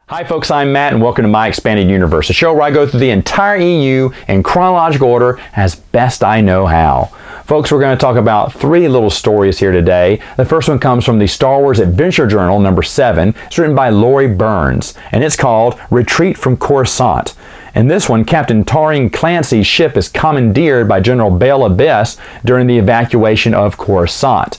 Hi folks, I'm Matt and welcome to My Expanded Universe, a show where I go through the entire EU in chronological order as best I know how. Folks, we're going to talk about three little stories here today. The first one comes from the Star Wars Adventure Journal number 7. It's written by Lori Burns and it's called Retreat from Coruscant. In this one, Captain Taring Clancy's ship is commandeered by General Bail Abyss during the evacuation of Coruscant.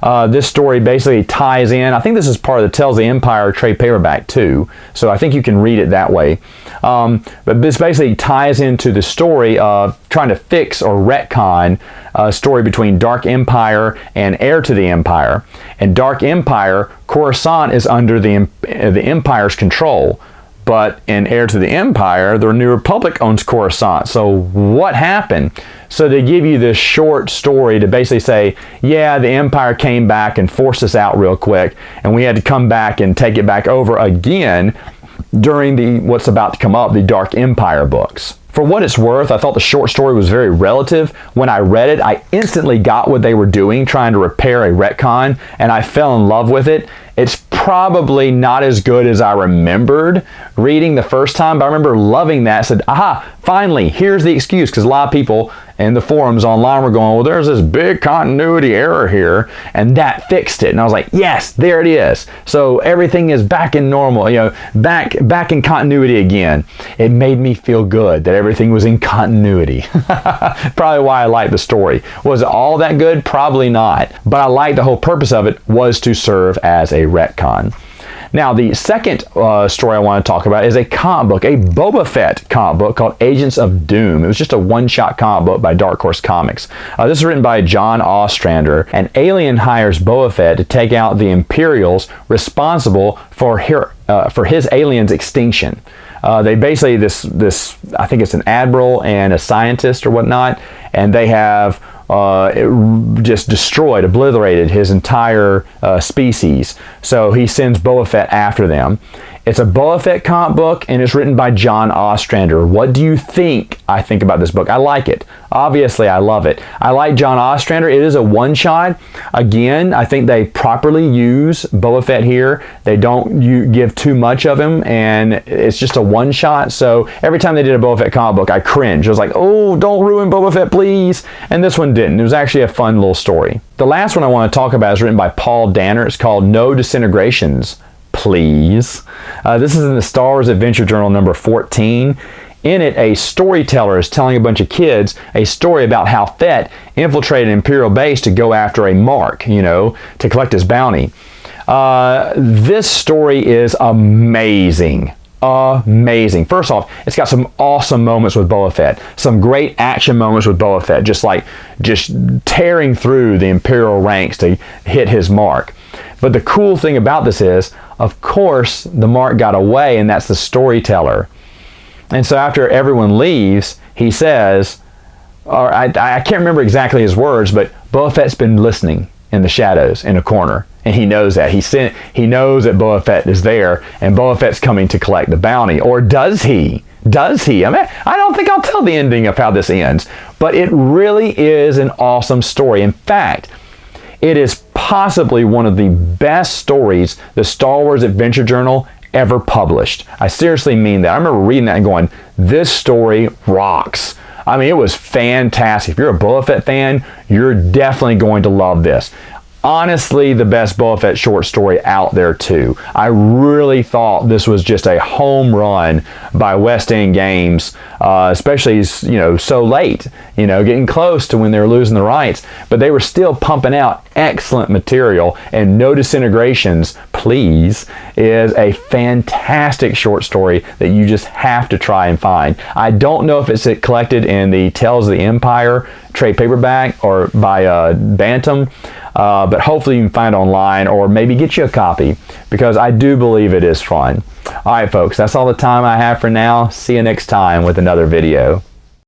This story basically ties in, I think this is part of the Tales of the Empire trade paperback too, so I think you can read it that way. But this basically ties into the story of trying to fix or retcon a story between Dark Empire and Heir to the Empire. In Dark Empire, Coruscant is under the Empire's control. But in Heir to the Empire, the New Republic owns Coruscant. So what happened? So they give you this short story to basically say, yeah, the Empire came back and forced us out real quick, and we had to come back and take it back over again during what's about to come up, the Dark Empire books. For what it's worth, I thought the short story was very relative. When I read it, I instantly got what they were doing, trying to repair a retcon, and I fell in love with it. It's probably not as good as I remembered reading the first time, but I remember loving that. I said, aha, finally, here's the excuse, because a lot of people in the forums online were going, well, there's this big continuity error here, and that fixed it. And I was like, yes, there it is. So everything is back in normal, back in continuity again. It made me feel good that everything was in continuity. Probably why I liked the story. Was it all that good? Probably not. But I liked the whole purpose of it was to serve as a retcon. Now, the second story I want to talk about is a comic book, a Boba Fett comic book called Agents of Doom. It was just a one-shot comic book by Dark Horse Comics. This is written by John Ostrander. An alien hires Boba Fett to take out the Imperials responsible for his alien's extinction. They basically, this I think it's an admiral and a scientist or whatnot, and they have just destroyed, obliterated his entire species. So he sends Boba Fett after them. It's a Boba Fett comic book, and it's written by John Ostrander. What do you think I think about this book? I like it. Obviously, I love it. I like John Ostrander. It is a one-shot. Again, I think they properly use Boba Fett here. They don't give too much of him, and it's just a one-shot. So every time they did a Boba Fett comic book, I cringed. I was like, oh, don't ruin Boba Fett, please. And this one didn't. It was actually a fun little story. The last one I want to talk about is written by Paul Danner. It's called No Disintegrations Please. This is in the Star Wars Adventure Journal number 14. In it, a storyteller is telling a bunch of kids a story about how Fett infiltrated Imperial base to go after a mark, to collect his bounty. This story is amazing. Amazing. First off, it's got some awesome moments with Boba Fett. Some great action moments with Boba Fett, just tearing through the Imperial ranks to hit his mark. But the cool thing about this is, of course, the mark got away, and that's the storyteller. And so after everyone leaves, he says, or I can't remember exactly his words, but Boba Fett's been listening in the shadows in a corner. And he knows that. He knows that Boba Fett is there, and Boba Fett's coming to collect the bounty. Or does he? Does he? I mean, I don't think I'll tell the ending of how this ends. But it really is an awesome story. In fact, it is possibly one of the best stories the Star Wars Adventure Journal ever published. I seriously mean that. I remember reading that and going, this story rocks. I mean, it was fantastic. If you're a Boba Fett fan, you're definitely going to love this. Honestly, the best Boba Fett short story out there too. I really thought this was just a home run by West End Games, especially so late, getting close to when they were losing the rights, but they were still pumping out excellent material. And No Disintegrations Please is a fantastic short story that you just have to try and find. I don't know if it's collected in the Tales of the Empire trade paperback or by Bantam. But hopefully you can find it online or maybe get you a copy because I do believe it is fun. All right, folks, that's all the time I have for now. See you next time with another video.